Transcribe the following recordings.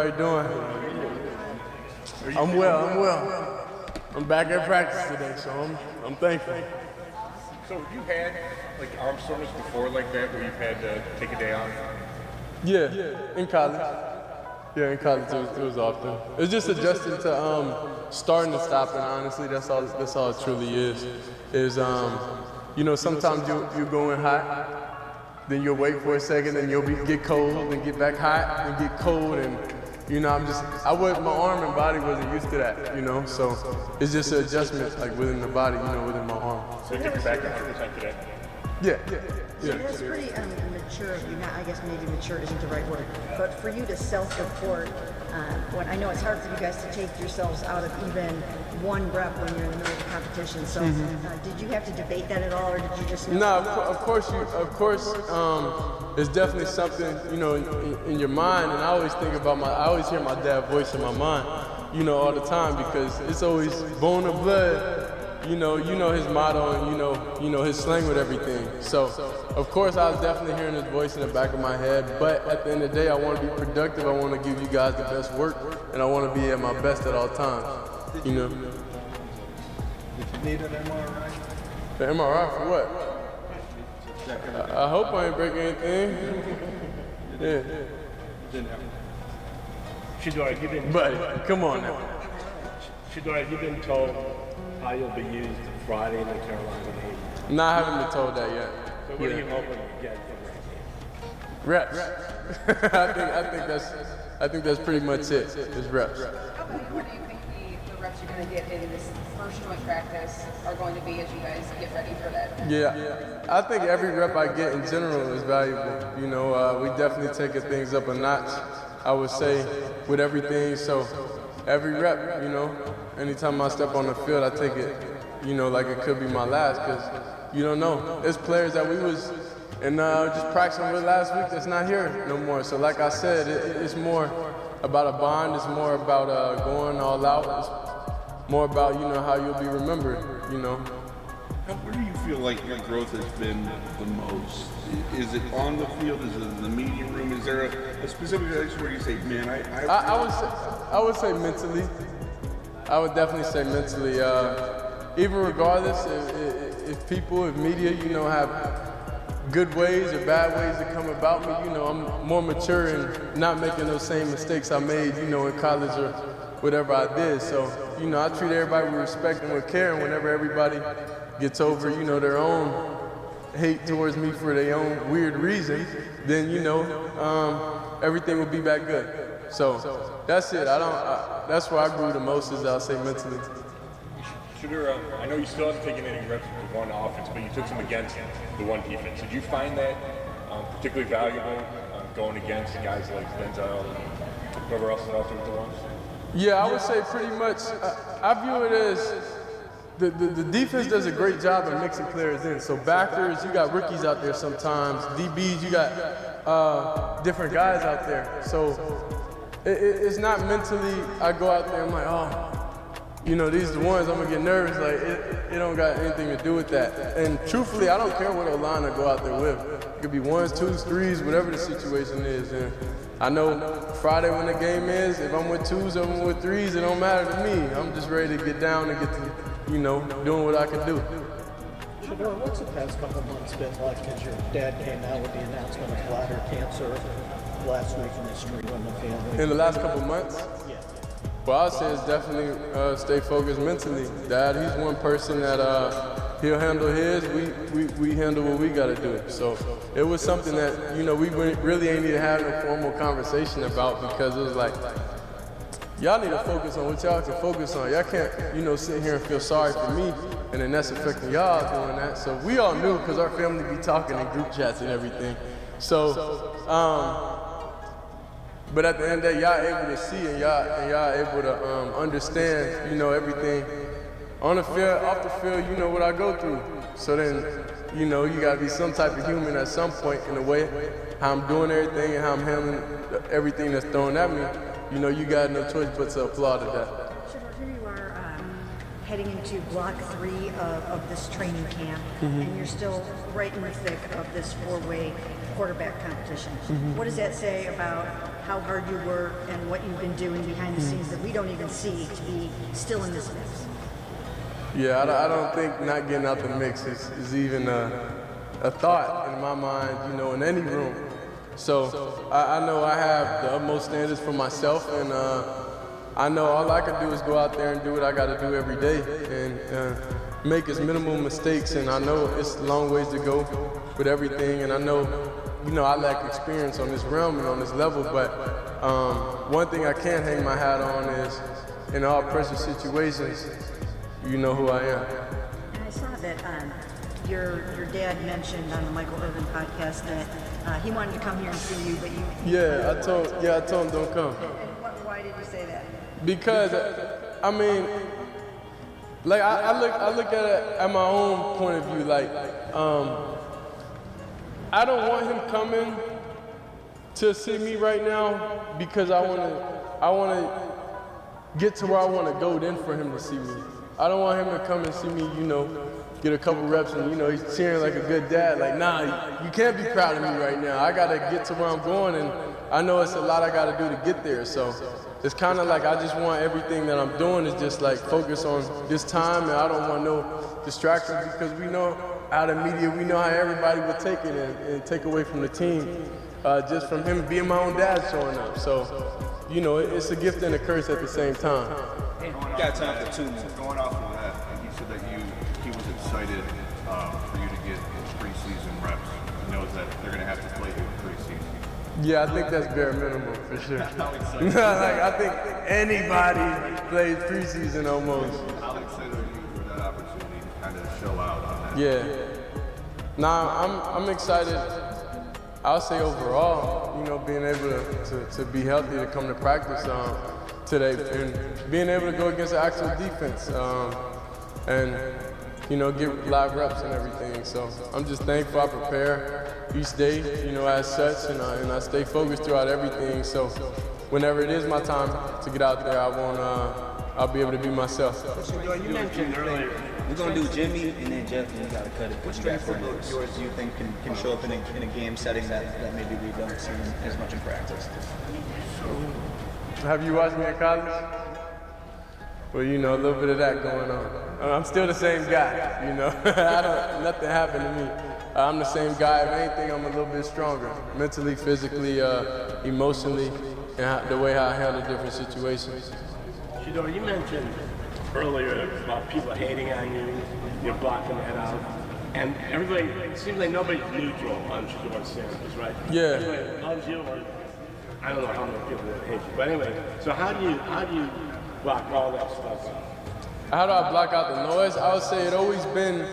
everybody doing? I'm well. I'm back at practice today, so I'm thankful. So have you had like arm soreness before like that, where you've had to take a day off? Yeah, in college. Yeah, in college it was often. It's just adjusting to starting and stopping. Honestly, that's all it truly is. You know, sometimes you go in hot, then you'll wait for a second, and you'll get cold, then get back hot, and get cold, and you know, my arm and body wasn't used to that, you know, so it's just an adjustment, like within the body, you know, within my arm. So you think you're back 100% today? Yeah. So that's pretty mature of you. Not, I guess maybe mature isn't the right word, but for you to self-report, when I know it's hard for you guys to take yourselves out of even one rep when you're in the middle of the competition. So did you have to debate that at all, or did you just know? No, of course, it's definitely something, you know, in your mind, and I always hear my dad's voice in my mind, you know, all the time, because it's always bone and blood. You know his motto, and you know his slang with everything. So, of course, I was definitely hearing his voice in the back of my head. But at the end of the day, I want to be productive. I want to give you guys the best work, and I want to be at my best at all times. You know. Did you need an MRI? The MRI for what? I hope I ain't breaking anything. Yeah. Shedeur, have you been? Buddy, come on now. Shedeur, have you been told how you'll be used Friday in the Carolina game? No, I haven't been told that yet. So what are you hoping to get from Reps. I think that's pretty much it. It's reps. What do you think the reps you're going to get in this first joint practice are going to be as you guys get ready for that? Yeah, I think every rep I get in general is valuable. You know, we definitely taking things up a notch, I would say, with everything. So every rep, you know, anytime I step on the field, I take it, you know, like it could be my last, because you don't know. There's players that we was just practicing with last week that's not here no more. So like I said, it's more about a bond. It's more about going all out. It's more about, you know, how you'll be remembered, you know. Where do you feel like your growth has been the most? Is it on the field? Is it in the media room? Is there a specific place where you say, man, I would say mentally. I would definitely say mentally. Even regardless if media, you know, have good ways or bad ways to come about me, you know, I'm more mature and not making those same mistakes I made, you know, in college or whatever I did. So, you know, I treat everybody with respect and with care, and whenever everybody gets over, you know, their own hate towards me for their own weird reasons, then, you know, everything will be back good. So that's it. That's where I grew the most, is I'll say mentally. Shedeur, I know you still haven't taken any reps with the one offense, but you took some against the one defense. Did you find that particularly valuable going against guys like Denzel and whoever else is out there with the ones? Yeah, I would say pretty much. I view it as the defense does a great job of mixing players in. So backers, you got rookies out there sometimes. DBs, you got different guys out there. So it's not mentally I go out there and I'm like, oh, you know, these are the ones I'm gonna get nervous. Like it don't got anything to do with that. And truthfully, I don't care what line I go out there with. It could be ones, twos, threes, whatever the situation is. And I know Friday when the game is, if I'm with twos or I'm with threes, it don't matter to me. I'm just ready to get down and get to, you know, doing what I can do. Shedeur, what's the past couple months been like, as your dad came out with the announcement of bladder cancer last week in the street on the family? In the last couple months? Yeah. Well, I say it's definitely stay focused mentally. Dad, he's one person that he'll handle his, we handle what we gotta do. So it was something that, you know, we really ain't need to have a formal conversation about, because it was like, y'all need to focus on what y'all can focus on. Y'all can't, you know, sit here and feel sorry for me, and then that's affecting y'all doing that. So we all knew, because our family be talking in group chats and everything. So, but at the end of the day, y'all able to see and y'all able to understand, you know, everything on the field, off the field, you know what I go through. So then, you know, you gotta be some type of human at some point in the way, how I'm doing everything and how I'm handling everything that's thrown at me. You know, you got no choice but to applaud at that. Shedeur, here you are heading into block 3 of this training camp, and you're still right in the thick of this 4-way quarterback competition. What does that say about how hard you work and what you've been doing behind the scenes that we don't even see to be still in this mix. Yeah, I don't think not getting out the mix is even a thought in my mind, you know, in any room. So I know I have the utmost standards for myself, and I know all I can do is go out there and do what I got to do every day and make as minimal mistakes. And I know it's a long ways to go with everything, and I know, you know, I lack experience on this realm and on this level, but one thing I can hang my hat on is in all pressure situations, you know who I am. And I saw that your dad mentioned on the Michael Irvin podcast that he wanted to come here and see you, but you. Yeah, I told him don't come. And why did you say that? Because I mean, like I look at it at my own point of view. Like I don't want him coming to see me right now because I want to get to where I want to go then for him to see me. I don't want him to come and see me, you know, get a couple reps and, you know, he's cheering like a good dad. Like, nah, you can't be proud of me right now. I got to get to where I'm going, and I know it's a lot I got to do to get there. So it's kind of like I just want everything that I'm doing is just like focus on this time, and I don't want no distractions because we know out of media, we know how everybody would take it and take away from the team just from him being my own dad showing up. So, you know, it's a gift and a curse at the same time. Got time for 2 more. Going off of that, and you said that he was excited for you to get preseason reps. He knows that they're going to have to play you in preseason. Yeah, I think that's bare minimum for sure. Like, I think anybody plays preseason almost. How excited are you for that opportunity to kind of show out on that? Yeah. Nah, I'm excited. I'll say overall, you know, being able to be healthy to come to practice today and being able to go against the actual defense and, you know, get live reps and everything. So I'm just thankful I prepare each day, you know, as such, and I stay focused throughout everything. So whenever it is my time to get out there, I'll be able to be myself. You mentioned earlier, we're going to do Jimmy and then Jeff, and you got to cut it. Which strengths of yours do you think can show up in a game setting that maybe we don't see as much in practice? Have you watched me in college? Well, you know, a little bit of that going on. I'm still the same guy, you know. Nothing happened to me. I'm the same guy. If anything, I'm a little bit stronger, mentally, physically, emotionally, and the way I handle different situations. Shedeur, you mentioned earlier about people hating on you, you're blocking that out, and everybody, it seems like nobody's neutral on Shedeur Sanders, right? Yeah. Everybody loves you, or I don't know how many people that hate you, but anyway, so how do you block all that stuff out? How do I block out the noise? I would say it always been,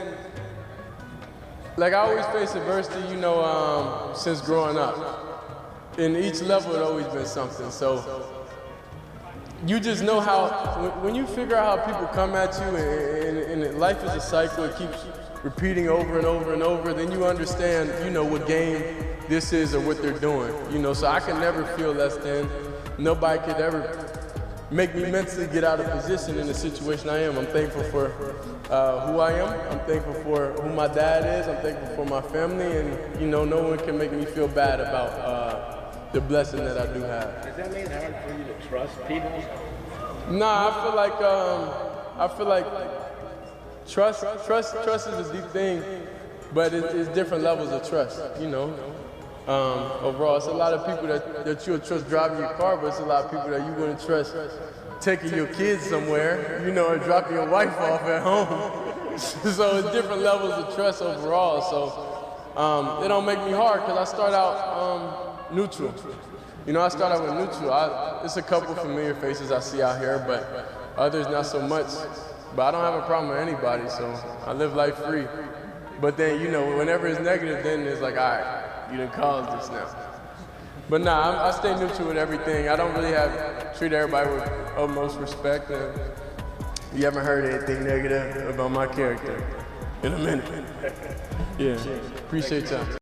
like I always face adversity, you know, since growing up. In each level, it always been something. So you just know how, when you figure out how people come at you and life is a cycle, it keeps repeating over and over and over, then you understand, you know, what game this is or what they're doing. You know, so I can never feel less than. Nobody could ever make me mentally get out of position in the situation I am. I'm thankful for who I am. I'm thankful for who my dad is. I'm thankful for my family, and you know, no one can make me feel bad about the blessing that I do have. Does that make it hard for you to trust people? Nah, I feel like trust is a deep thing, but it's different levels of trust, you know. Overall, it's a lot of people that you'll trust driving your car, but it's a lot of people that you wouldn't trust taking your kids somewhere, you know, or dropping your wife off at home. So it's different levels of trust overall. So it don't make me hard because I start out neutral. You know, I start out with neutral. It's a couple familiar faces I see out here, but others not so much. But I don't have a problem with anybody, so I live life free. But then, you know, whenever it's negative, then it's like, all right, you done caused this now. But nah, I stay neutral with everything. I don't really treat everybody with utmost respect. And you haven't heard anything negative about my character in a minute. Yeah, appreciate y'all.